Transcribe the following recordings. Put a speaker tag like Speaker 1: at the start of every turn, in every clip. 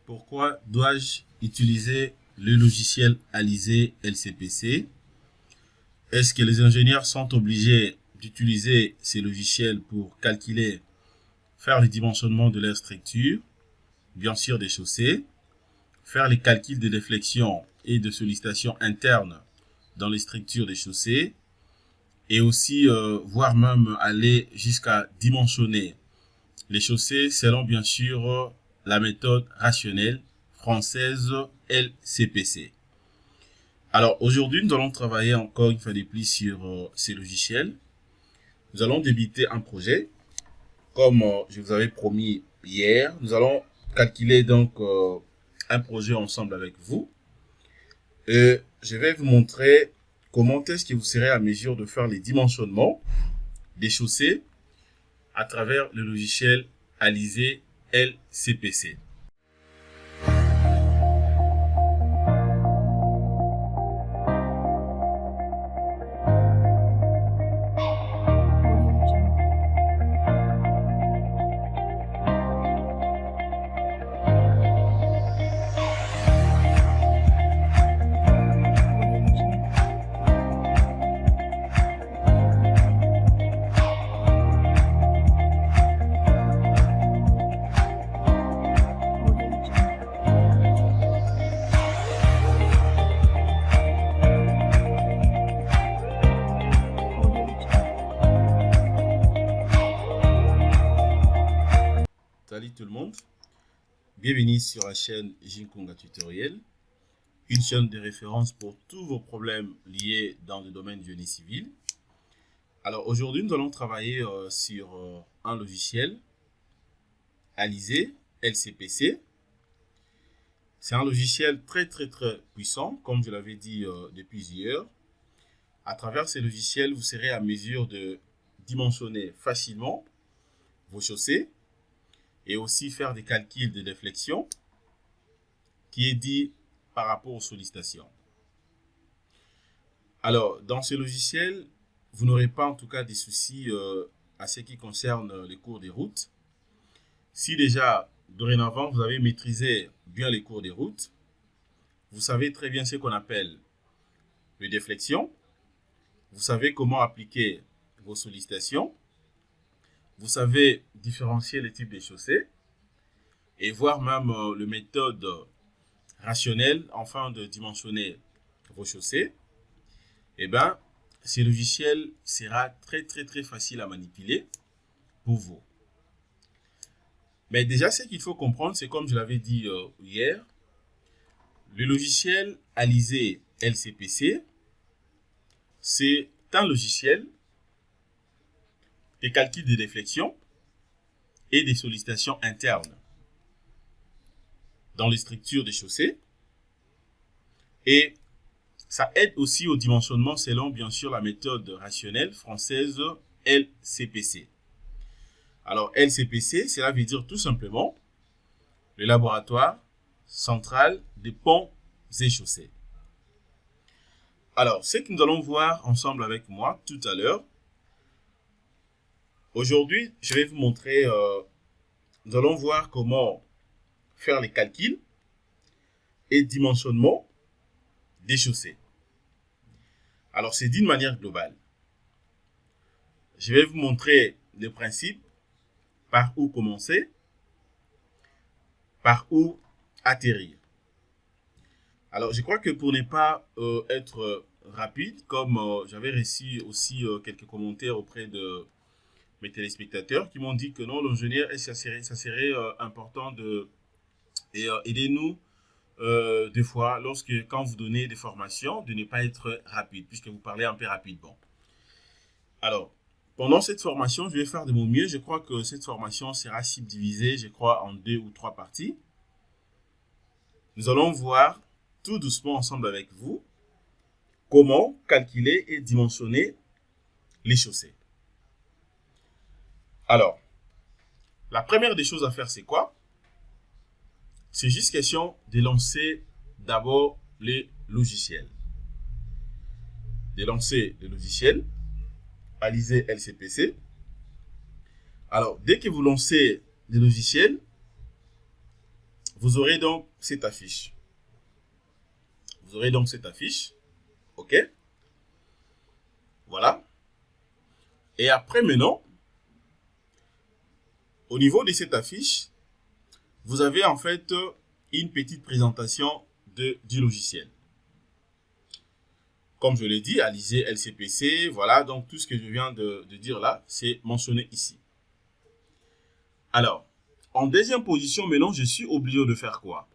Speaker 1: Pourquoi dois-je utiliser le logiciel Alizé LCPC? Est-ce que les ingénieurs sont obligés d'utiliser ces logiciels pour calculer, faire le dimensionnement de leur structure, bien sûr des chaussées, faire les calculs de déflexion et de sollicitation interne dans les structures des chaussées, et aussi voire même aller jusqu'à dimensionner les chaussées selon bien sûr la méthode rationnelle française LCPC. Alors aujourd'hui, nous allons travailler encore une fois de plus sur ces logiciels. Nous allons débuter un projet. Comme je vous avais promis hier, nous allons calculer donc un projet ensemble avec vous. Et je vais vous montrer comment est-ce que vous serez à mesure de faire les dimensionnements des chaussées à travers le logiciel Alizé LCPC. Salut tout le monde, bienvenue sur la chaîne Jinkunga Tutoriel, une chaîne de référence pour tous vos problèmes liés dans le domaine du génie civil. Alors aujourd'hui, nous allons travailler sur un logiciel Alizé LCPC. C'est un logiciel très puissant, comme je l'avais dit depuis hier. À travers ces logiciels, vous serez à mesure de dimensionner facilement vos chaussées et aussi faire des calculs de déflexion qui est dit par rapport aux sollicitations. Alors, dans ce logiciel, vous n'aurez pas en tout cas des soucis à ce qui concerne les cours des routes. Si déjà, dorénavant, vous avez maîtrisé bien les cours des routes, vous savez très bien ce qu'on appelle les déflexions, vous savez comment appliquer vos sollicitations, vous savez différencier les types de chaussées et voir même le méthode rationnelle afin de dimensionner vos chaussées. Eh bien, ce logiciel sera très facile à manipuler pour vous. Mais déjà, ce qu'il faut comprendre, c'est comme je l'avais dit hier, le logiciel Alizé LCPC, c'est un logiciel des calculs de déflexion et des sollicitations internes dans les structures des chaussées. Et ça aide aussi au dimensionnement selon bien sûr la méthode rationnelle française LCPC. Alors LCPC, cela veut dire tout simplement le laboratoire central des ponts et chaussées. Alors, ce que nous allons voir ensemble avec moi tout à l'heure, aujourd'hui, je vais vous montrer, nous allons voir comment faire les calculs et dimensionnement des chaussées. Alors, c'est d'une manière globale. Je vais vous montrer les principes, par où commencer, par où atterrir. Alors, je crois que pour ne pas être rapide, comme j'avais reçu aussi quelques commentaires auprès de mes téléspectateurs qui m'ont dit que non, l'ingénieur, ça serait important de aider nous des fois, quand vous donnez des formations, de ne pas être rapide, puisque vous parlez un peu rapidement. Alors, pendant cette formation, je vais faire de mon mieux. Je crois que cette formation sera subdivisée, je crois, en 2 ou 3 parties. Nous allons voir tout doucement ensemble avec vous comment calculer et dimensionner les chaussées. Alors, la première des choses à faire, c'est quoi? C'est juste question de lancer d'abord les logiciels. De lancer le logiciel Alizé LCPC. Alors, dès que vous lancez le logiciel, vous aurez donc cette affiche. Vous aurez donc cette affiche. OK? Voilà. Et après, maintenant, au niveau de cette affiche, vous avez en fait une petite présentation du logiciel. Comme je l'ai dit, Alizé LCPC, voilà, donc tout ce que je viens de dire là, c'est mentionné ici. Alors, en deuxième position, maintenant, je suis obligé de faire quoi?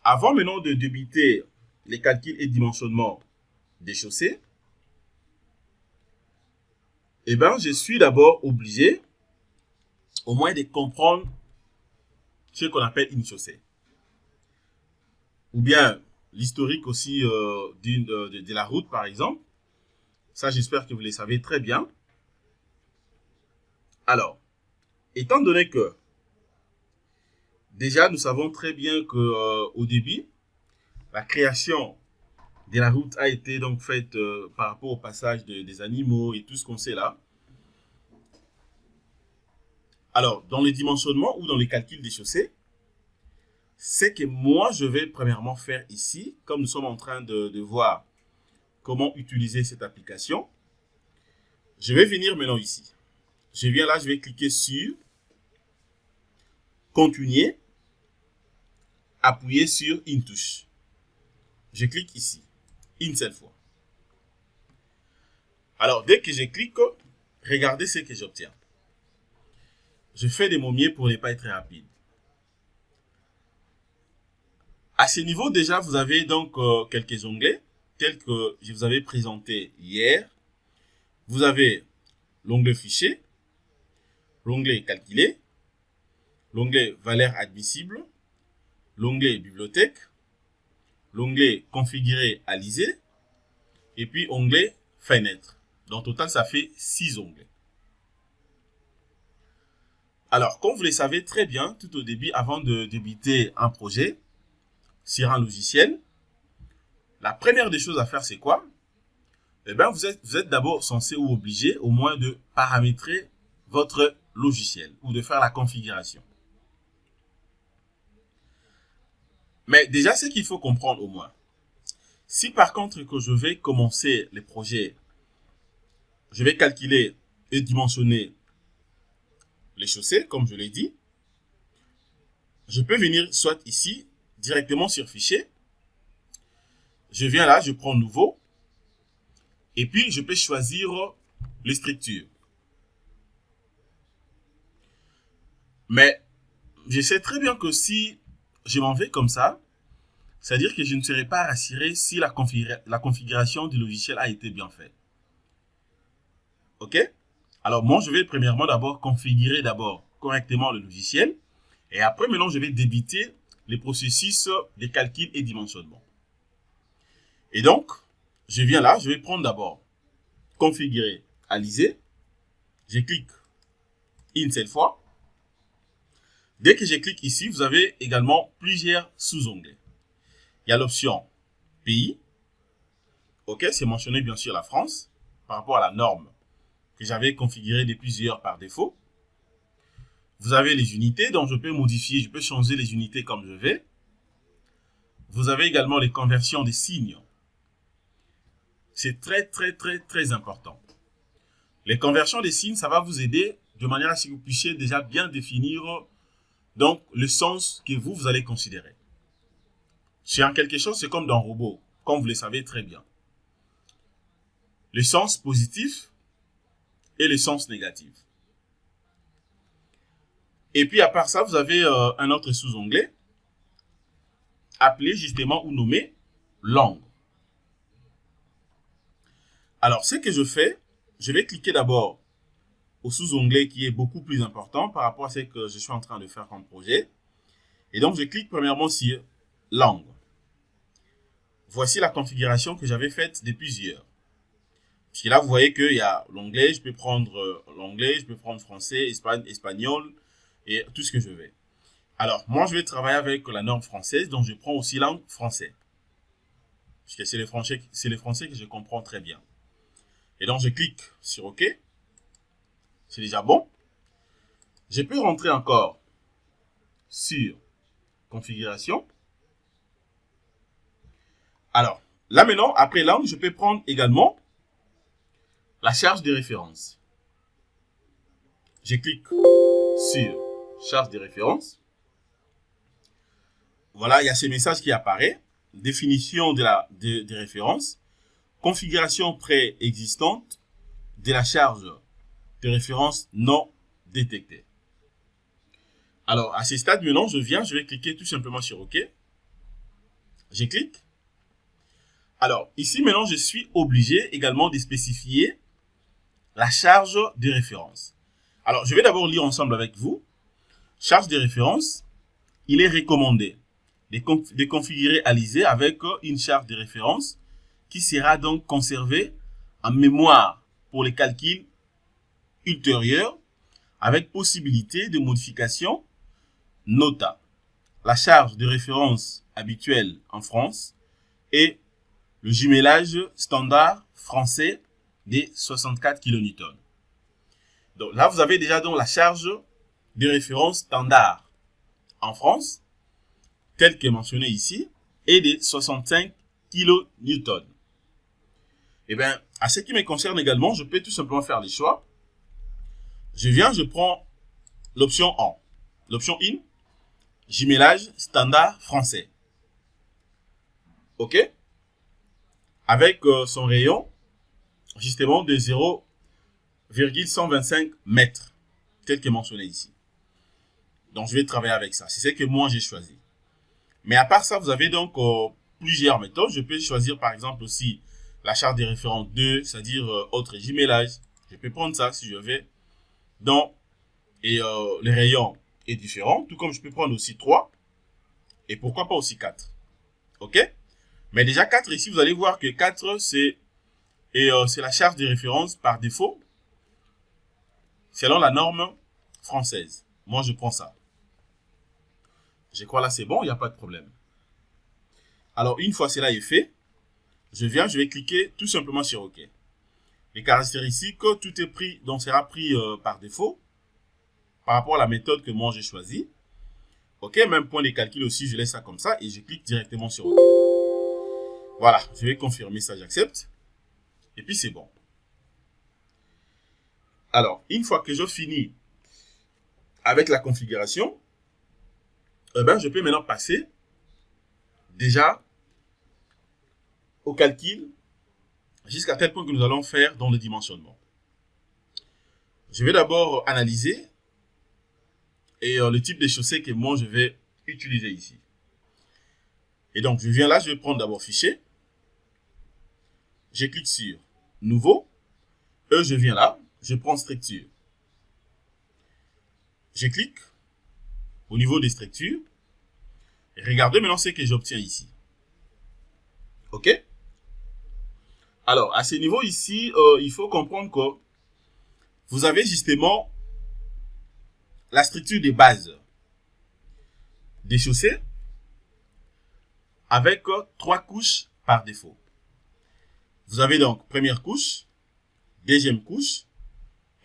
Speaker 1: Avant maintenant de débuter les calculs et dimensionnements des chaussées, eh bien, je suis d'abord obligé au moins de comprendre ce qu'on appelle une chaussée. Ou bien l'historique aussi de la route, par exemple. Ça, j'espère que vous le savez très bien. Alors, étant donné que déjà, nous savons très bien que au début, la création de la route a été donc faite par rapport au passage des animaux et tout ce qu'on sait là. Alors, dans les dimensionnements ou dans les calculs des chaussées, c'est que moi, je vais premièrement faire ici, comme nous sommes en train de voir comment utiliser cette application. Je vais venir maintenant ici. Je viens là, je vais cliquer sur Continuer, appuyer sur une touche. Je clique ici, une seule fois. Alors, dès que je clique, regardez ce que j'obtiens. Je fais de mon mieux pour ne pas être rapide. À ce niveau, déjà, vous avez donc quelques onglets, tels que je vous avais présenté hier. Vous avez l'onglet Fichier, l'onglet Calculer, l'onglet Valeur admissible, l'onglet Bibliothèque, l'onglet Configurer à liser, et puis onglet Fenêtre. Donc, au total, ça fait 6 onglets. Alors, comme vous le savez très bien, tout au début, avant de débuter un projet sur un logiciel, la première des choses à faire, c'est quoi? Eh bien, vous êtes d'abord censé ou obligé au moins de paramétrer votre logiciel ou de faire la configuration. Mais déjà, ce qu'il faut comprendre au moins, si par contre que je vais commencer les projets, je vais calculer et dimensionner les chaussées, comme je l'ai dit, je peux venir soit ici, directement sur Fichier, je viens là, je prends Nouveau, et puis je peux choisir les structures. Mais je sais très bien que si je m'en vais comme ça, c'est-à-dire que je ne serai pas rassuré si la configuration du logiciel a été bien faite. OK? Alors moi, je vais premièrement d'abord configurer correctement le logiciel. Et après, maintenant, je vais débuter les processus de calcul et dimensionnement. Et donc, je viens là, je vais prendre d'abord configurer à liser. Je clique une seule fois. Dès que je clique ici, vous avez également plusieurs sous-onglets. Il y a l'option pays. OK, c'est mentionné bien sûr la France par rapport à la norme que j'avais configurée de plusieurs par défaut. Vous avez les unités, donc je peux modifier, je peux changer les unités comme je veux. Vous avez également les conversions des signes. C'est très important. Les conversions des signes, ça va vous aider de manière à ce que vous puissiez déjà bien définir donc le sens que vous allez considérer. C'est en quelque chose, c'est comme dans robot, comme vous le savez très bien. Le sens positif et le sens négatif. Et puis à part ça, vous avez un autre sous-onglet appelé justement ou nommé langue. Alors ce que je fais, je vais cliquer d'abord au sous-onglet qui est beaucoup plus important par rapport à ce que je suis en train de faire comme projet. Et donc je clique premièrement sur langue. Voici la configuration que j'avais faite de plusieurs. Puis là, vous voyez qu'il y a l'anglais, je peux prendre l'anglais, je peux prendre français, espagnol et tout ce que je veux. Alors, moi, je vais travailler avec la norme française, donc je prends aussi langue français. Parce que c'est les français que je comprends très bien. Et donc, je clique sur OK. C'est déjà bon. Je peux rentrer encore sur configuration. Alors, là maintenant, après langue, je peux prendre également la charge de référence. Je clique sur charge de référence. Voilà, il y a ce message qui apparaît. Définition de référence. Configuration préexistante de la charge de référence non détectée. Alors, à ce stade, maintenant, je vais cliquer tout simplement sur OK. Je clique. Alors, ici, maintenant, je suis obligé également de spécifier la charge de référence. Alors, je vais d'abord lire ensemble avec vous. Charge de référence, il est recommandé de configurer Alizé avec une charge de référence qui sera donc conservée en mémoire pour les calculs ultérieurs avec possibilité de modification. Nota. La charge de référence habituelle en France est le jumelage standard français des 64 kN. Donc là, vous avez déjà donc la charge de référence standard en France, telle que mentionnée ici, est de 65 kN. Eh bien, à ce qui me concerne également, je peux tout simplement faire les choix. Je prends l'option 1. L'option 1, jumelage standard français. OK? Avec son rayon, justement, de 0,125 mètres, tel que mentionné ici. Donc, je vais travailler avec ça. C'est ce que moi, j'ai choisi. Mais à part ça, vous avez donc plusieurs méthodes. Je peux choisir, par exemple, aussi la charge de référence 2, c'est-à-dire autre jumelage. Je peux prendre ça si je vais. Donc, le rayon est différent. Tout comme je peux prendre aussi 3. Et pourquoi pas aussi 4. OK? Mais déjà 4 ici, vous allez voir que 4, c'est la charge de référence par défaut, selon la norme française. Moi, je prends ça. Je crois là, c'est bon, il n'y a pas de problème. Alors, une fois cela est fait, je vais cliquer tout simplement sur OK. Les caractéristiques, tout est pris, donc sera pris par défaut, par rapport à la méthode que moi j'ai choisie. OK, même point de calcul aussi, je laisse ça comme ça et je clique directement sur OK. Voilà, je vais confirmer ça, j'accepte. Et puis c'est bon. Alors, une fois que je finis avec la configuration, je peux maintenant passer déjà au calcul jusqu'à tel point que nous allons faire dans le dimensionnement. Je vais d'abord analyser le type de chaussée que moi je vais utiliser ici. Et donc, je viens là, je vais prendre d'abord fichier. Je clique sur nouveau. Je viens là, je prends structure. Je clique au niveau des structures. Et regardez maintenant ce que j'obtiens ici. OK? Alors, à ce niveau ici, il faut comprendre que vous avez justement la structure de base des chaussées avec 3 couches par défaut. Vous avez donc première couche, deuxième couche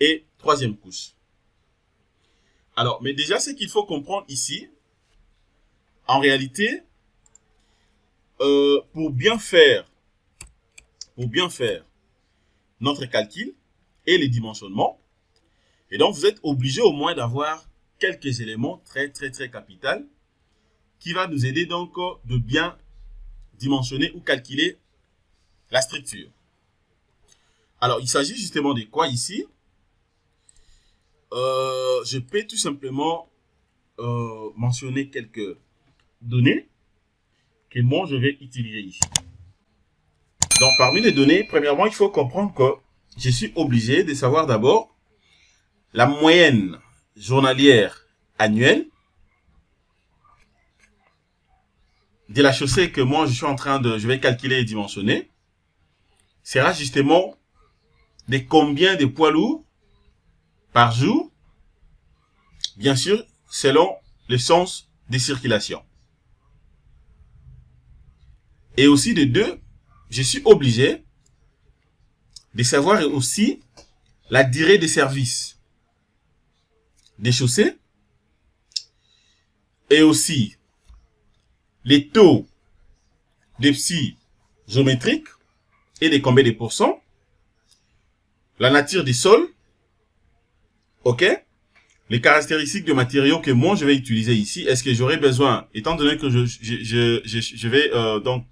Speaker 1: et troisième couche. Alors, mais déjà, ce qu'il faut comprendre ici, en réalité, pour bien faire notre calcul et les dimensionnements, et donc vous êtes obligé au moins d'avoir quelques éléments très capitaux qui va nous aider donc de bien dimensionner ou calculer la structure. Alors, il s'agit justement de quoi ici? Je peux tout simplement mentionner quelques données que moi je vais utiliser ici. Donc, parmi les données, premièrement, il faut comprendre que je suis obligé de savoir d'abord la moyenne journalière annuelle de la chaussée que moi je vais calculer et dimensionner sera justement de combien de poids lourds par jour, bien sûr, selon le sens de circulation. Et aussi de deux, je suis obligé de savoir aussi la durée de service des chaussées et aussi les taux des psi géométriques et des combien de pourcents, la nature des sols, ok, les caractéristiques de matériaux que moi je vais utiliser ici. Est-ce que j'aurai besoin, étant donné que je vais donc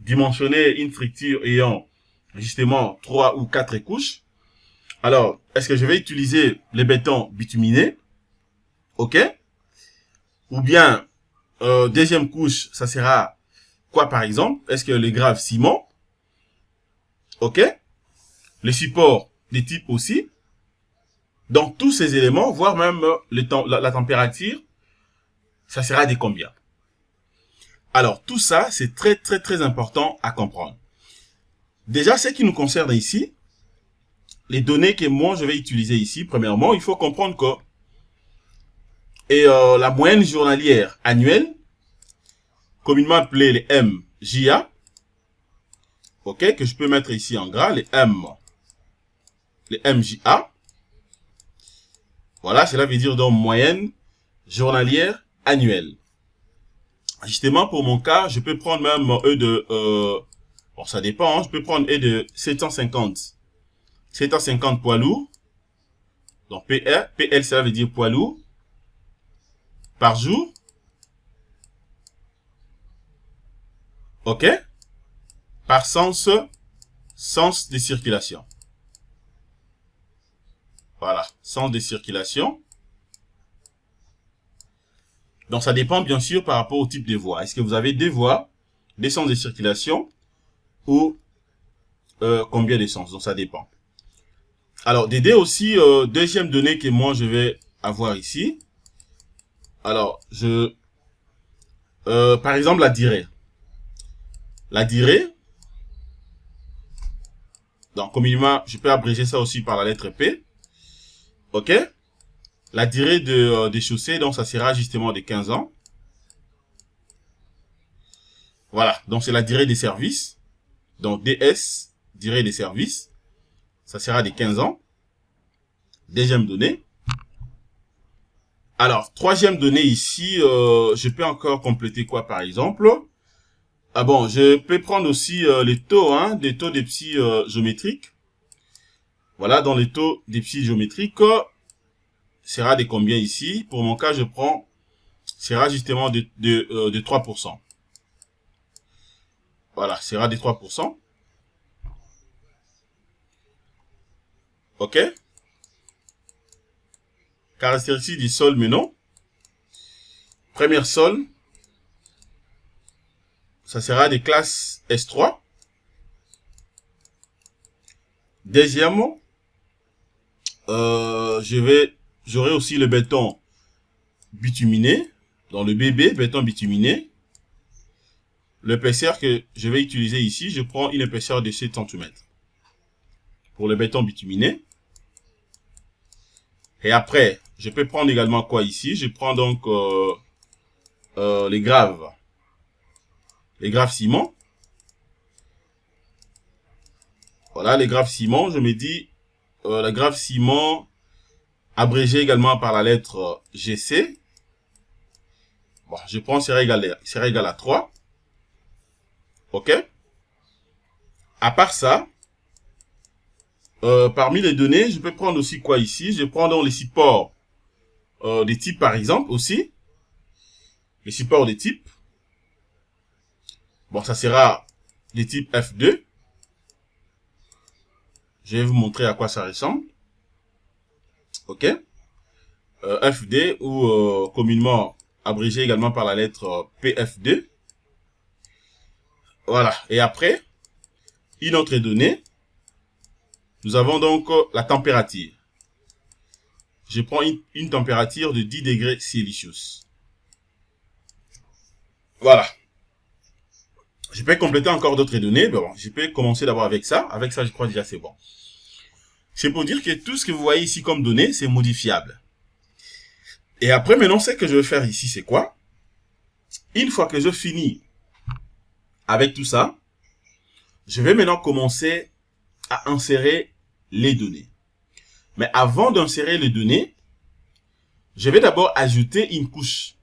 Speaker 1: dimensionner une structure ayant justement 3 ou 4 couches. Alors, est-ce que je vais utiliser les bétons bituminés, ok, ou bien deuxième couche, ça sera quoi par exemple? Est-ce que les graves ciment, ok, les supports des types aussi. Donc tous ces éléments, voire même la température, ça sera des combien. Alors tout ça, c'est très très très important à comprendre. Déjà, ce qui nous concerne ici, les données que moi je vais utiliser ici, premièrement, il faut comprendre que la moyenne journalière annuelle, communément appelée les MJA, ok, que je peux mettre ici en gras, les MJA. Voilà, cela veut dire donc moyenne journalière annuelle. Justement, pour mon cas, je peux prendre même E de... bon, ça dépend, hein, je peux prendre E de 750 poids lourds. Donc, PL, cela veut dire poids lourd. Par jour. OK? Par sens de circulation. Voilà, sens de circulation. Donc, ça dépend bien sûr par rapport au type de voie. Est-ce que vous avez deux voies, des sens de circulation ou combien de sens? Donc, ça dépend. Alors, d'aider aussi, deuxième donnée que moi, je vais avoir ici. Alors, par exemple, la durée. La durée. Donc, communément, je peux abréger ça aussi par la lettre P. OK? La durée des chaussées, donc ça sera justement de 15 ans. Voilà, donc c'est la durée des services. Donc DS, durée des services, ça sera de 15 ans. Deuxième donnée. Alors, troisième donnée ici, je peux encore compléter quoi par exemple? Ah bon, je peux prendre aussi les taux, hein, des taux des psi géométriques. Voilà, dans les taux des psi géométriques, sera de combien ici? Pour mon cas, je prends, sera justement de 3%. Voilà, sera de 3%. OK? Caractéristiques du sol maintenant. Première sol, ça sera des classes S3. Deuxièmement, j'aurai aussi le béton bituminé, dans le BB, béton bituminé. L'épaisseur que je vais utiliser ici, je prends une épaisseur de 7 cm. Pour le béton bituminé. Et après, je peux prendre également quoi ici? Je prends donc les graves. Les graves ciment. Voilà, les graves ciment, je me dis, la grave ciment, abrégé également par la lettre GC. Bon, je prends, sera égal à 3. OK? À part ça, parmi les données, je peux prendre aussi quoi ici? Je prends donc les supports des types par exemple aussi. Les supports des types. Bon, ça sera des types F2. Je vais vous montrer à quoi ça ressemble. OK? FD ou communément abrégé également par la lettre PF2. Voilà. Et après, une autre donnée. Nous avons donc la température. Je prends une température de 10 degrés Celsius. Voilà. Je peux compléter encore d'autres données. Bon, je peux commencer d'abord avec ça. Avec ça, je crois déjà c'est bon. C'est pour dire que tout ce que vous voyez ici comme données, c'est modifiable. Et après, maintenant, ce que je vais faire ici, c'est quoi? Une fois que je finis avec tout ça, je vais maintenant commencer à insérer les données. Mais avant d'insérer les données, je vais d'abord ajouter une couche.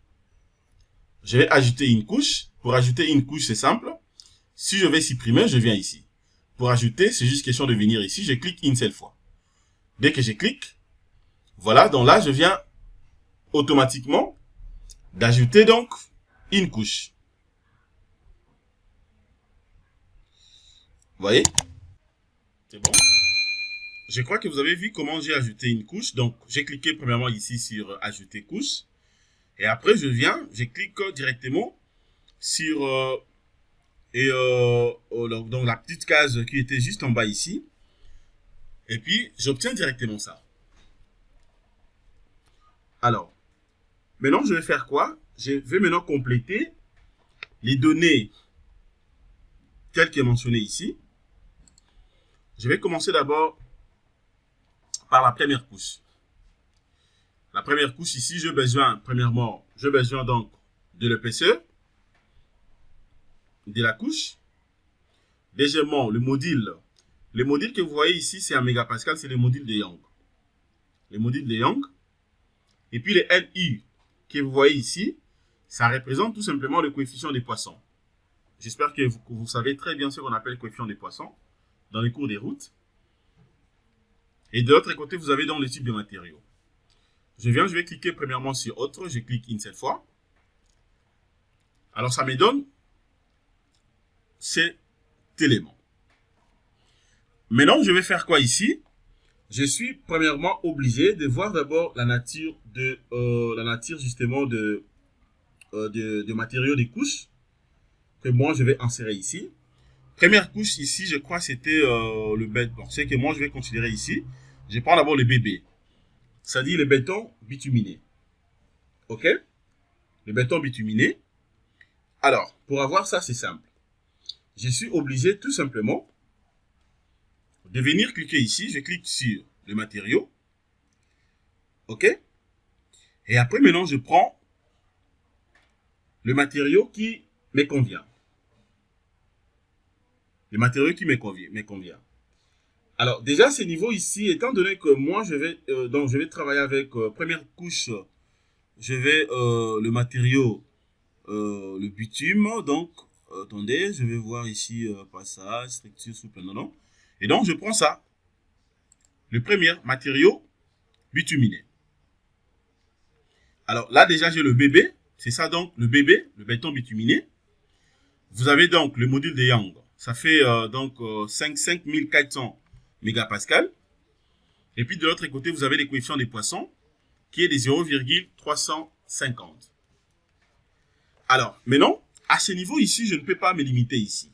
Speaker 1: Je vais ajouter une couche. Pour ajouter une couche, c'est simple. Si je vais supprimer, je viens ici. Pour ajouter, c'est juste question de venir ici. Je clique une seule fois. Dès que je clique, voilà, donc là, je viens automatiquement d'ajouter donc une couche. Vous voyez? C'est bon? Je crois que vous avez vu comment j'ai ajouté une couche. Donc, j'ai cliqué premièrement ici sur ajouter couche. Et après, je clique directement sur donc la petite case qui était juste en bas ici. Et puis, j'obtiens directement ça. Alors, maintenant, je vais faire quoi? Je vais maintenant compléter les données telles que mentionnées ici. Je vais commencer d'abord par la première couche. La première couche ici, j'ai besoin donc de l'épaisseur de la couche. Deuxièmement, le module. Le module que vous voyez ici, c'est un mégapascal, c'est le module de Young. Le module de Young. Et puis le NU que vous voyez ici, ça représente tout simplement le coefficient des poissons. J'espère que vous savez très bien ce qu'on appelle le coefficient des poissons dans les cours des routes. Et de l'autre côté, vous avez donc le type de matériaux. Je vais cliquer premièrement sur autre, je clique une seule fois. Alors ça me donne cet élément. Maintenant, je vais faire quoi ici? Je suis premièrement obligé de voir d'abord la nature justement de matériaux des couches que moi je vais insérer ici. Première couche ici, je crois c'était le béton. C'est que moi je vais considérer ici. Je prends d'abord le BB, c'est-à-dire le béton bituminé. Ok? Le béton bituminé. Alors, pour avoir ça, c'est simple. Je suis obligé tout simplement de venir cliquer ici. Je clique sur le matériau. Ok? Et après, maintenant, je prends le matériau qui me convient. Le matériau qui me convient. Alors, déjà, ce niveau ici, étant donné que moi, je vais travailler avec première couche, je vais le matériau, le bitume. Donc, attendez, je vais voir ici, passage, structure, souple, non. Et donc, je prends ça. Le premier matériau bituminé. Alors, là, déjà, j'ai le bébé. C'est ça, donc, le bébé, le béton bituminé. Vous avez donc le module de Young. Ça fait donc 5400 mégapascal. Et puis de l'autre côté, vous avez les coefficients des poissons qui est de 0,350. Alors, maintenant, à ce niveau ici, je ne peux pas me limiter ici.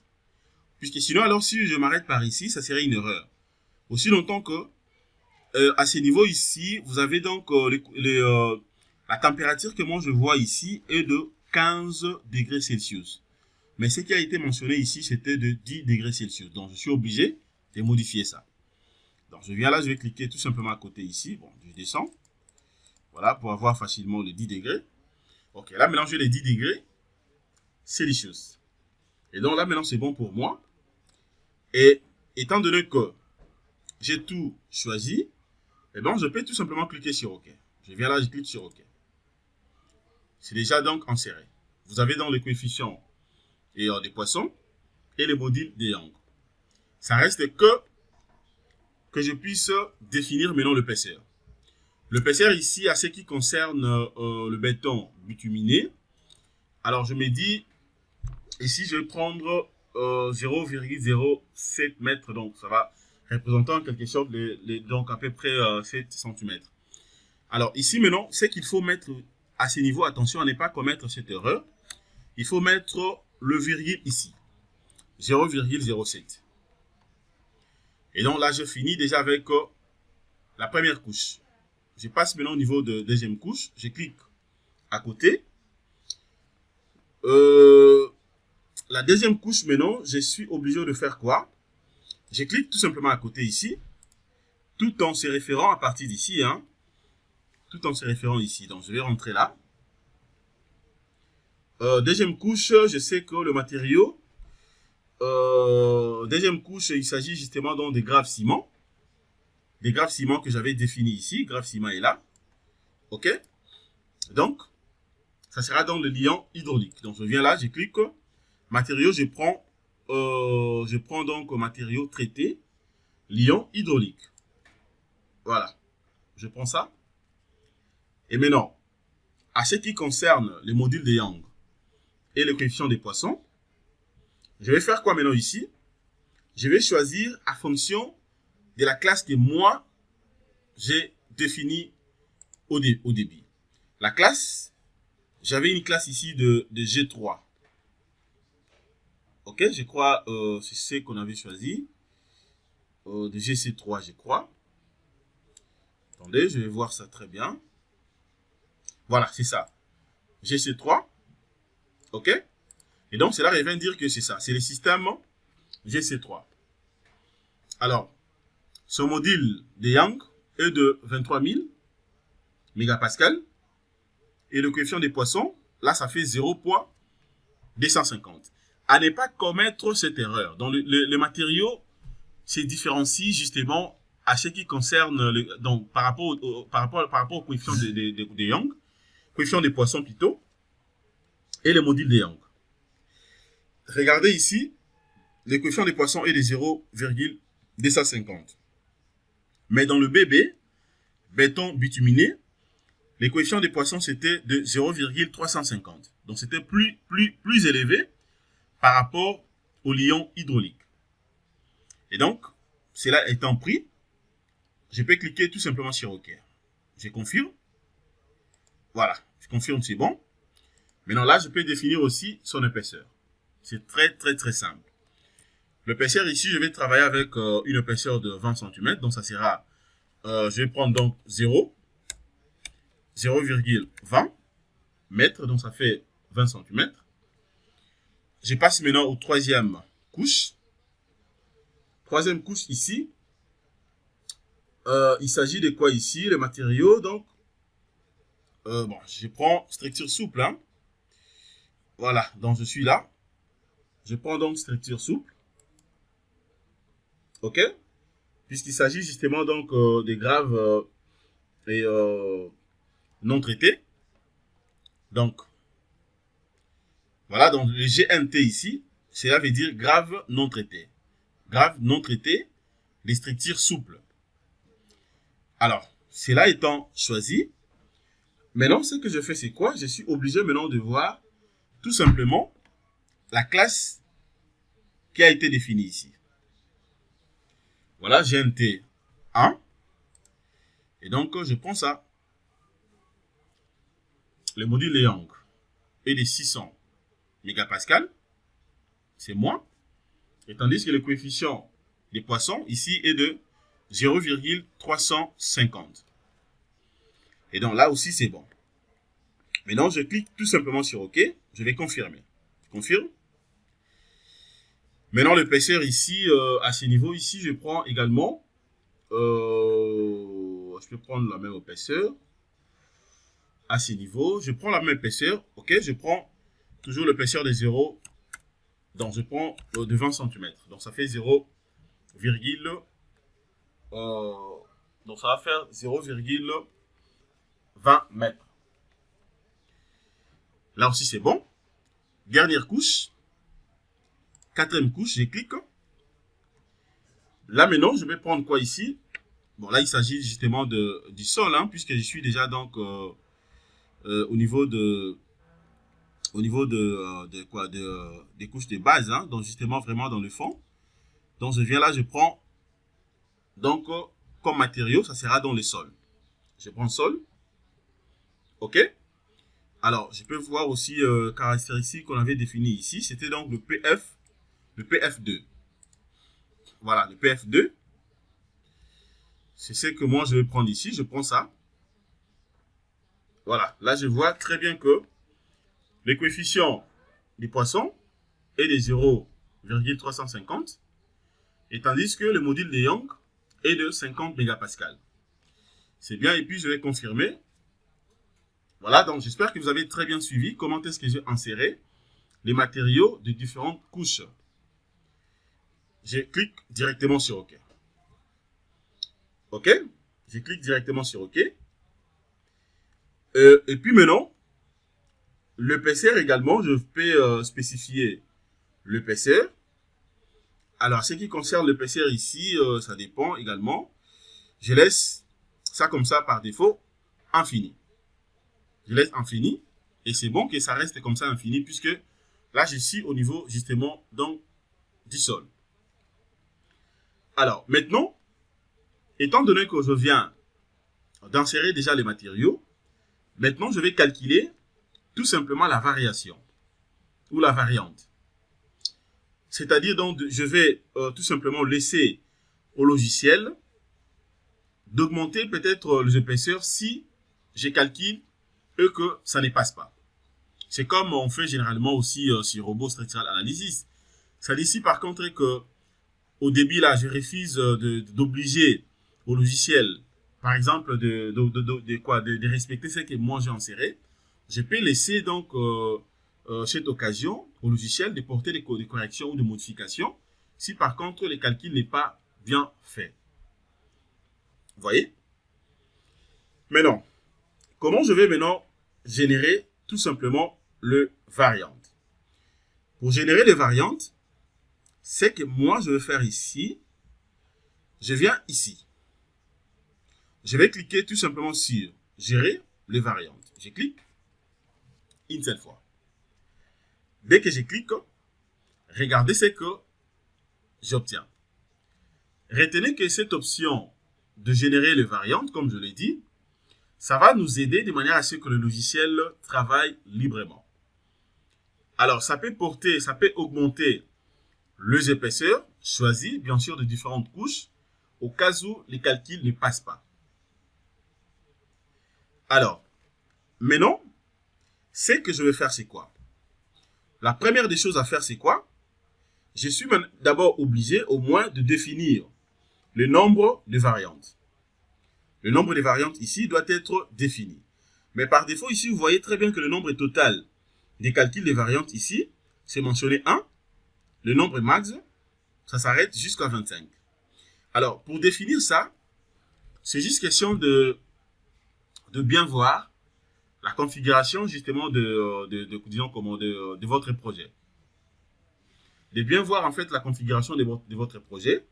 Speaker 1: Puisque sinon, alors si je m'arrête par ici, ça serait une erreur. Aussi longtemps que, à ce niveau ici, vous avez donc la température que moi je vois ici est de 15 degrés Celsius. Mais ce qui a été mentionné ici, c'était de 10 degrés Celsius. Donc, je suis obligé de modifier ça. Donc, je viens là, je vais cliquer tout simplement à côté ici. Bon, je descends. Voilà, pour avoir facilement les 10 degrés. Ok, là, maintenant, j'ai les 10 degrés Celsius. Et donc, là, maintenant, c'est bon pour moi. Et étant donné que j'ai tout choisi, eh bien, je peux tout simplement cliquer sur OK. Je viens là, je clique sur OK. C'est déjà donc inséré. Vous avez dans le coefficient et des poissons et les modules des Young. Ça reste que je puisse définir maintenant l'épaisseur. L'épaisseur ici, à ce qui concerne le béton bituminé, alors je me dis, ici je vais prendre 0,07 mètres, donc ça va représenter en quelque sorte donc à peu près 7 cm. Alors ici maintenant, ce qu'il faut mettre à ce niveau, attention à ne pas commettre cette erreur, il faut mettre le virgule ici, 0,07. Et donc là, je finis déjà avec la première couche. Je passe maintenant au niveau de deuxième couche. Je clique à côté. La deuxième couche maintenant, je suis obligé de faire quoi? Je clique tout simplement à côté ici. Tout en se référant à partir d'ici. Hein, tout en se référant ici. Donc je vais rentrer là. Deuxième couche, je sais que le matériau. Deuxième couche, il s'agit justement donc des graves ciment. Des graves ciment que j'avais définis ici. Grave ciment est là. Ok. Donc, ça sera dans le liant hydraulique. Donc je viens là, je clique matériaux, je prends donc matériaux traités, liant hydraulique. Voilà, je prends ça. Et maintenant, à ce qui concerne les modules de Young et le coefficient des poissons, je vais faire quoi maintenant ici? Je vais choisir en fonction de la classe que moi, j'ai définie au début. La classe, j'avais une classe ici de G3. Ok, je crois c'est ce qu'on avait choisi. De GC3, je crois. Attendez, je vais voir ça très bien. Voilà, c'est ça. GC3. Ok. Et donc, cela revient dire que c'est ça. C'est le système GC3. Alors, ce module de Young est de 23 000 mégapascales. Et le coefficient des poissons, là, ça fait 0,250. À ne pas commettre cette erreur. Donc, le matériau se différencie justement à ce qui concerne, donc, par rapport au coefficient de Young, coefficient des poissons plutôt, et le module de Young. Regardez ici, le coefficient des poissons est de 0,250. Mais dans le BB, béton bituminé, les coefficients des poissons c'était de 0,350. Donc c'était plus élevé par rapport au liant hydraulique. Et donc, cela étant pris, je peux cliquer tout simplement sur OK. Je confirme. Voilà, je confirme, c'est bon. Maintenant là, je peux définir aussi son épaisseur. C'est très simple. L'épaisseur ici, je vais travailler avec une épaisseur de 20 cm. Donc ça sera, je vais prendre donc 0,20 mètres. Donc ça fait 20 cm. Je passe maintenant au troisième couche. Troisième couche ici. Il s'agit de quoi ici? Le matériau. Donc, bon, je prends structure souple. Hein. Voilà, donc je suis là. Je prends donc structure souple. OK? Puisqu'il s'agit justement donc des graves et non traités. Donc, voilà, donc le GNT ici, cela veut dire grave non traité. Grave non traité, les structures souples. Alors, cela étant choisi, maintenant ce que je fais c'est quoi? Je suis obligé maintenant de voir tout simplement la classe qui a été définie ici. Voilà, GNT 1. Et donc, je prends ça. Le module de Young est de 600 mégapascales. C'est moins. Et tandis que le coefficient des poissons, ici, est de 0,350. Et donc, là aussi, c'est bon. Maintenant, je clique tout simplement sur OK. Je vais confirmer. Je confirme. Maintenant, l'épaisseur ici, à ce niveau ici, je prends également, je peux prendre la même épaisseur. À ce niveau, je prends la même épaisseur. OK, je prends toujours l'épaisseur de 0. Donc, je prends de 20 cm. Donc, ça fait 0, donc, ça va faire 0,20 mètres. Là aussi, c'est bon. Dernière couche. Quatrième couche, je clique. Là, maintenant, je vais prendre quoi ici? Bon, là, il s'agit justement du sol, hein, puisque je suis déjà donc au niveau des couches de base, hein, donc justement vraiment dans le fond. Donc, je viens là, je prends donc comme matériau, ça sera dans le sol. Je prends sol. OK? Alors, je peux voir aussi caractéristiques qu'on avait définies ici. C'était donc le PF2. Voilà, le PF2. C'est ce que moi je vais prendre ici. Je prends ça. Voilà, là je vois très bien que le coefficient des poissons est de 0,350. Et tandis que le module de Young est de 50 mégapascales. C'est bien, et puis je vais confirmer. Voilà, donc j'espère que vous avez très bien suivi comment est-ce que j'ai inséré les matériaux de différentes couches. Je clique directement sur OK. OK? Je clique directement sur OK. Et puis maintenant, l'épaisseur également, je peux spécifier l'épaisseur. Alors, ce qui concerne l'épaisseur ici, ça dépend également. Je laisse ça comme ça par défaut, infini. Je laisse infini et c'est bon que ça reste comme ça infini puisque là, je suis au niveau justement donc, du sol. Alors, maintenant, étant donné que je viens d'insérer déjà les matériaux, maintenant, je vais calculer tout simplement la variation ou la variante. C'est-à-dire, donc, je vais tout simplement laisser au logiciel d'augmenter peut-être les épaisseurs si je calcule et que ça ne passe pas. C'est comme on fait généralement aussi sur Robot Structural Analysis. Ça dit si par contre que au début là, je refuse d'obliger au logiciel, par exemple, de respecter ce que moi j'ai inséré, je peux laisser donc cette occasion au logiciel de porter des corrections ou des modifications si par contre le calcul n'est pas bien fait. Vous voyez? Maintenant, comment je vais maintenant générer tout simplement le variante? Pour générer les variantes, c'est que moi je vais faire ici, je viens ici. Je vais cliquer tout simplement sur gérer les variantes. Je clique une seule fois. Dès que je clique, regardez ce que j'obtiens. Retenez que cette option de générer les variantes, comme je l'ai dit, ça va nous aider de manière à ce que le logiciel travaille librement. Alors, ça peut augmenter les épaisseurs choisies, bien sûr, de différentes couches, au cas où les calculs ne passent pas. Alors, maintenant, ce que je vais faire, c'est quoi? La première des choses à faire, c'est quoi? Je suis d'abord obligé au moins de définir le nombre de variantes. Le nombre de variantes ici doit être défini. Mais par défaut, ici, vous voyez très bien que le nombre total des calculs des variantes ici, c'est mentionné 1. Le nombre max, ça s'arrête jusqu'à 25. Alors, pour définir ça, c'est juste question de bien voir la configuration justement de votre projet. De bien voir en fait la configuration de votre projet.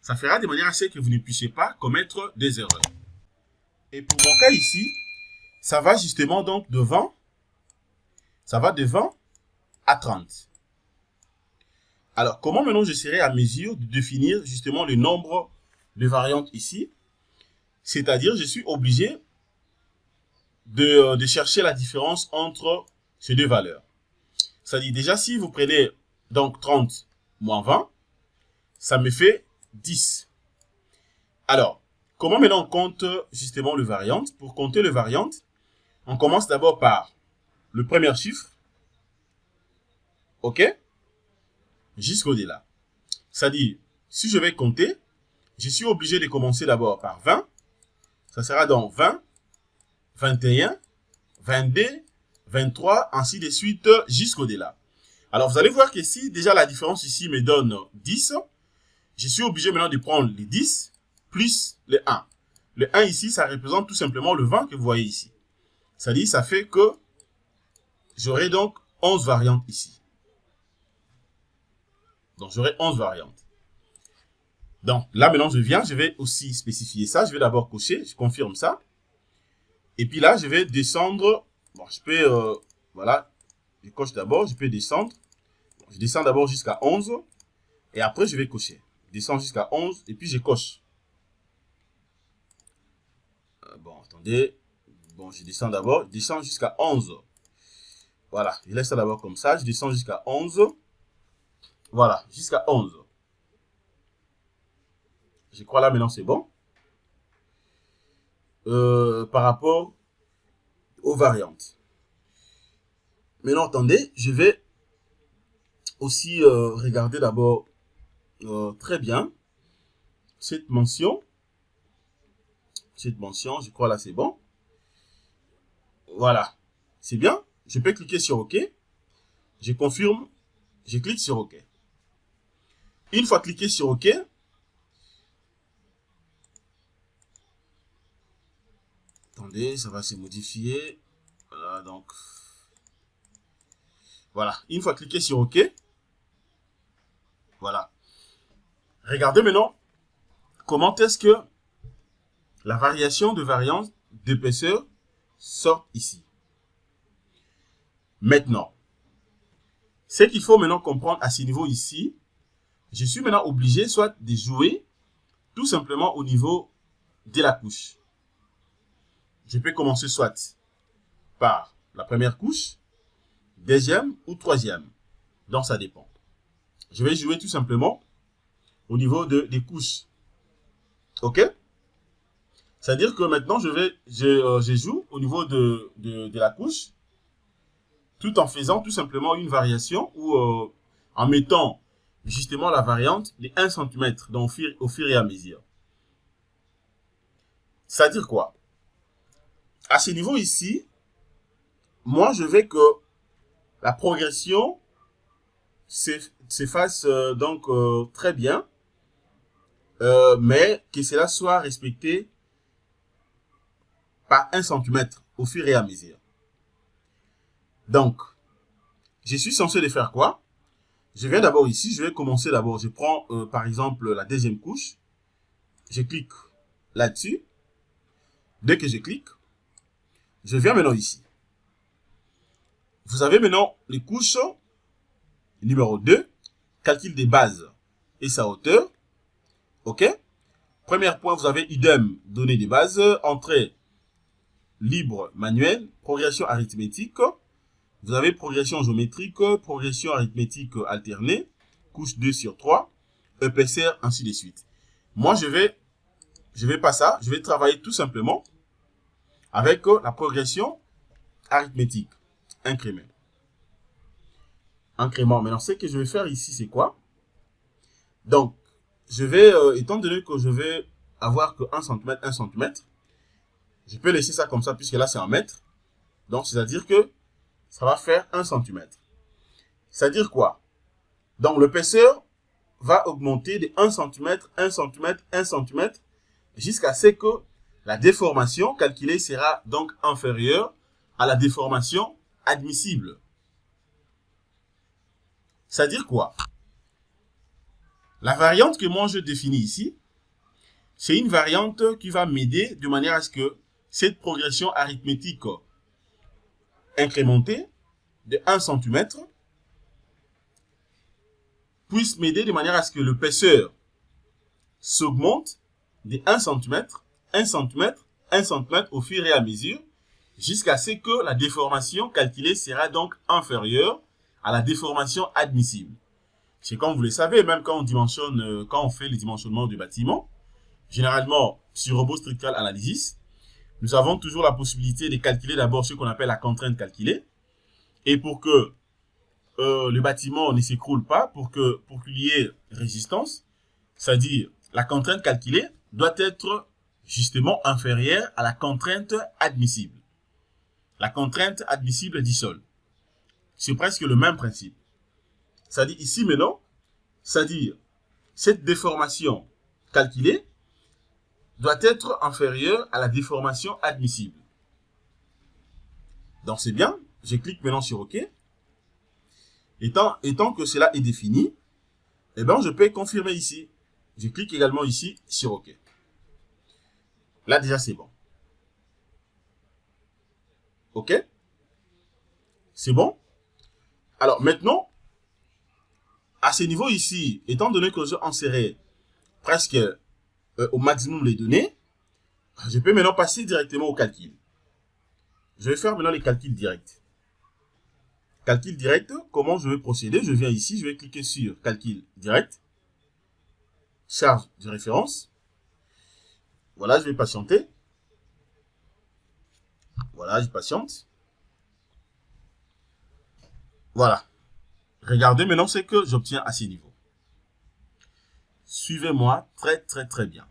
Speaker 1: Ça fera de manière à ce que vous ne puissiez pas commettre des erreurs. Et pour mon cas ici, ça va justement donc de 20 à 30. Alors, comment maintenant je serai à mesure de définir justement le nombre de variantes ici? C'est-à-dire, je suis obligé de chercher la différence entre ces deux valeurs. C'est-à-dire, déjà, si vous prenez donc 30 moins 20, ça me fait 10. Alors, comment maintenant on compte justement le variante? Pour compter le variante, on commence d'abord par le premier chiffre, ok, jusqu'au-delà. C'est-à-dire, si je vais compter, je suis obligé de commencer d'abord par 20. Ça sera donc 20, 21, 22, 23, ainsi de suite jusqu'au-delà. Alors, vous allez voir que si déjà la différence ici me donne 10, je suis obligé maintenant de prendre les 10 plus le 1. Le 1 ici, ça représente tout simplement le 20 que vous voyez ici. C'est-à-dire, ça fait que j'aurai donc 11 variantes ici. Donc, j'aurai 11 variantes. Donc, là, maintenant, je vais aussi spécifier ça. Je vais d'abord cocher, je confirme ça. Et puis là, je vais descendre. Bon, je peux, voilà, je coche d'abord, je peux descendre. Je descends d'abord jusqu'à 11. Et après, je vais cocher. Je descends jusqu'à 11 et puis je coche. Bon, attendez. Bon, je descends d'abord. Je descends jusqu'à 11. Voilà, je laisse ça d'abord comme ça. Je descends jusqu'à 11. Voilà, jusqu'à 11. Je crois là, maintenant, c'est bon. Par rapport aux variantes. Maintenant, attendez, je vais aussi regarder d'abord très bien cette mention. Cette mention, je crois là, c'est bon. Voilà, c'est bien. Je peux cliquer sur OK. Je confirme. Je clique sur OK. Une fois cliqué sur OK, attendez, ça va se modifier. Voilà, donc, Voilà. Une fois cliqué sur OK, voilà. Regardez maintenant comment est-ce que la variation de variance d'épaisseur sort ici. Maintenant, ce qu'il faut maintenant comprendre à ce niveau ici, je suis maintenant obligé soit de jouer tout simplement au niveau de la couche. Je peux commencer soit par la première couche, deuxième ou troisième. Donc ça dépend. Je vais jouer tout simplement au niveau des couches. OK? C'est-à-dire que maintenant je joue au niveau de la couche tout en faisant tout simplement une variation ou en mettant justement la variante de 1 cm au fur et à mesure. C'est-à-dire quoi? À ce niveau ici, moi je veux que la progression se fasse très bien, mais que cela soit respecté par 1 cm au fur et à mesure. Donc, je suis censé de faire quoi? Je viens d'abord ici, je vais commencer d'abord, je prends par exemple la deuxième couche, je clique là-dessus. Dès que je clique, je viens maintenant ici. Vous avez maintenant les couches numéro 2, calcul des bases et sa hauteur. OK? Premier point, vous avez idem, données des bases, entrée libre manuel, progression arithmétique. Vous avez progression géométrique, progression arithmétique alternée, couche 2 sur 3, épaisseur, ainsi de suite. Moi, je vais pas ça, je vais travailler tout simplement avec la progression arithmétique, incrément. Incrément. Maintenant, ce que je vais faire ici, c'est quoi? Donc, je vais, étant donné que je vais avoir que 1 cm, 1 cm, je peux laisser ça comme ça, puisque là, c'est en mètres. Donc, c'est-à-dire que ça va faire 1 cm. C'est-à-dire quoi? Donc, l'épaisseur va augmenter de 1 cm, 1 cm, 1 cm, jusqu'à ce que la déformation calculée sera donc inférieure à la déformation admissible. C'est-à-dire quoi? La variante que moi je définis ici, c'est une variante qui va m'aider de manière à ce que cette progression arithmétique incrémentée de 1 cm puisse m'aider de manière à ce que l'épaisseur s'augmente de 1 cm, 1 cm, 1 cm au fur et à mesure, jusqu'à ce que la déformation calculée sera donc inférieure à la déformation admissible. C'est comme vous le savez, même quand on dimensionne, quand on fait les dimensionnements du bâtiment, généralement sur Robot Structural Analysis, nous avons toujours la possibilité de calculer d'abord ce qu'on appelle la contrainte calculée. Et pour que le bâtiment ne s'écroule pas, pour qu'il y ait résistance, c'est-à-dire la contrainte calculée doit être justement inférieure à la contrainte admissible. La contrainte admissible du sol. C'est presque le même principe. C'est-à-dire ici maintenant, c'est-à-dire cette déformation calculée doit être inférieure à la déformation admissible. Donc c'est bien, je clique maintenant sur OK. Étant que cela est défini, eh bien je peux confirmer ici. Je clique également ici sur OK. Là déjà c'est bon. OK? C'est bon? Alors maintenant, à ce niveau ici, étant donné que j'ai inséré presque au maximum les données, je peux maintenant passer directement au calcul. Je vais faire maintenant les calculs directs. Calcul direct, comment je vais procéder? Je viens ici, je vais cliquer sur calcul direct. Charge de référence. Voilà, je vais patienter. Voilà, je patiente. Voilà. Regardez maintenant ce que j'obtiens à ce niveau. Suivez-moi très bien.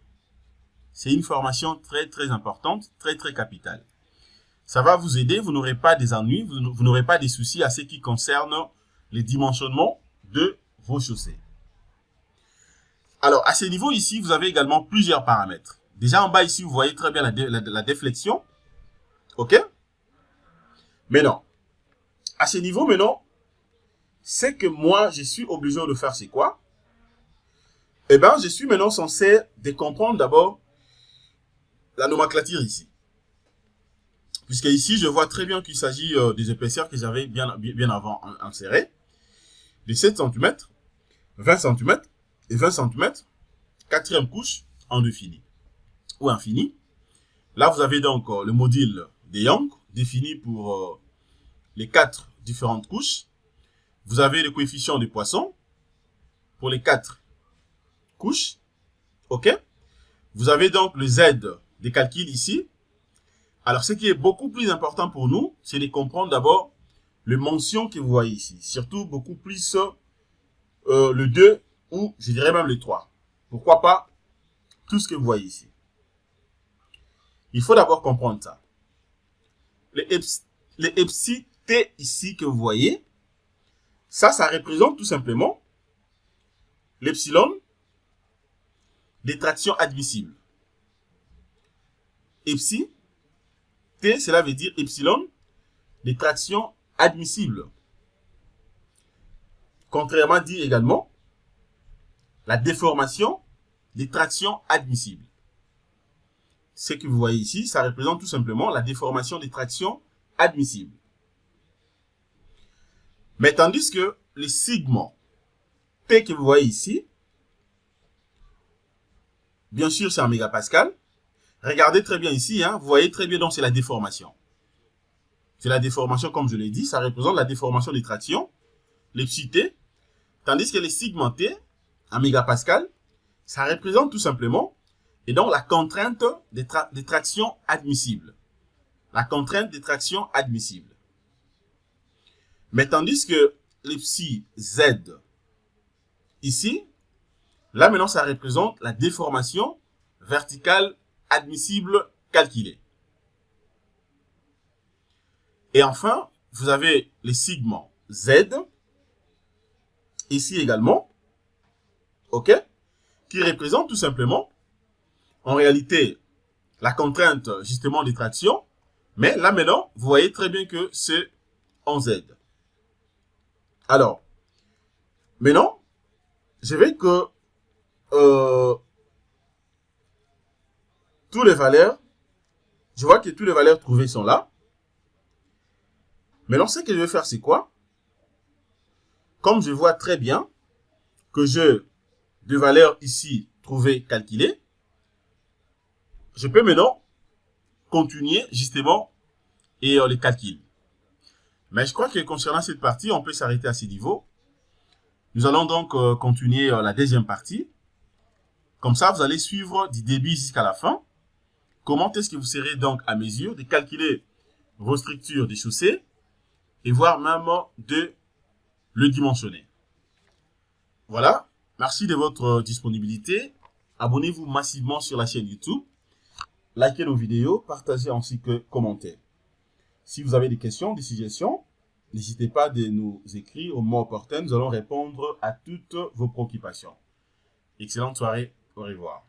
Speaker 1: C'est une formation très importante, très capitale. Ça va vous aider, vous n'aurez pas des ennuis, vous n'aurez pas des soucis à ce qui concerne les dimensionnements de vos chaussées. Alors, à ce niveau ici, vous avez également plusieurs paramètres. Déjà en bas ici, vous voyez très bien la déflexion. OK? Maintenant, à ce niveau maintenant, c'est que moi, je suis obligé de faire c'est quoi? Eh bien, je suis maintenant censé de comprendre d'abord la nomenclature ici. Puisque ici, je vois très bien qu'il s'agit des épaisseurs que j'avais bien avant insérées. De 7 cm, 20 cm et 20 cm. Quatrième couche en défini ou infini. Là, vous avez donc le module de Young défini pour les 4 différentes couches. Vous avez le coefficient de Poisson pour les 4 couches. OK? Vous avez donc le Z des calculs ici. Alors, ce qui est beaucoup plus important pour nous, c'est de comprendre d'abord les mentions que vous voyez ici. Surtout beaucoup plus le 2 ou je dirais même le 3. Pourquoi pas tout ce que vous voyez ici. Il faut d'abord comprendre ça. Les epsi T ici que vous voyez, ça représente tout simplement l'epsilon des tractions admissibles. Epsi T, cela veut dire epsilon des tractions admissibles. Contrairement dit également la déformation des tractions admissibles. Ce que vous voyez ici, ça représente tout simplement la déformation des tractions admissibles. Mais tandis que les sigma P que vous voyez ici, bien sûr c'est en mégapascal. Regardez très bien ici, hein, vous voyez très bien, donc c'est la déformation. C'est la déformation, comme je l'ai dit, ça représente la déformation des tractions, les psi T, tandis que les sigma T, en mégapascal, ça représente tout simplement, et donc la contrainte des tractions admissibles. La contrainte des tractions admissibles. Mais tandis que les psi Z, ici, là maintenant ça représente la déformation verticale admissible calculée. Et enfin, vous avez les sigma Z, ici également, ok, qui représente tout simplement, en réalité, la contrainte justement des tractions, mais là maintenant, vous voyez très bien que c'est en Z. Alors, maintenant, je vais que toutes les valeurs, je vois que toutes les valeurs trouvées sont là. Maintenant, ce que je vais faire, c'est quoi? Comme je vois très bien que j'ai des valeurs ici trouvées, calculées, je peux maintenant continuer justement et les calculs. Mais je crois que concernant cette partie, on peut s'arrêter à ce niveau. Nous allons donc continuer la deuxième partie. Comme ça, vous allez suivre du début jusqu'à la fin. Comment est-ce que vous serez donc à mesure de calculer vos structures des chaussées et voire même de le dimensionner. Voilà. Merci de votre disponibilité. Abonnez-vous massivement sur la chaîne YouTube. Likez nos vidéos, partagez ainsi que commentez. Si vous avez des questions, des suggestions, n'hésitez pas de nous écrire au moment opportun. Nous allons répondre à toutes vos préoccupations. Excellente soirée. Au revoir.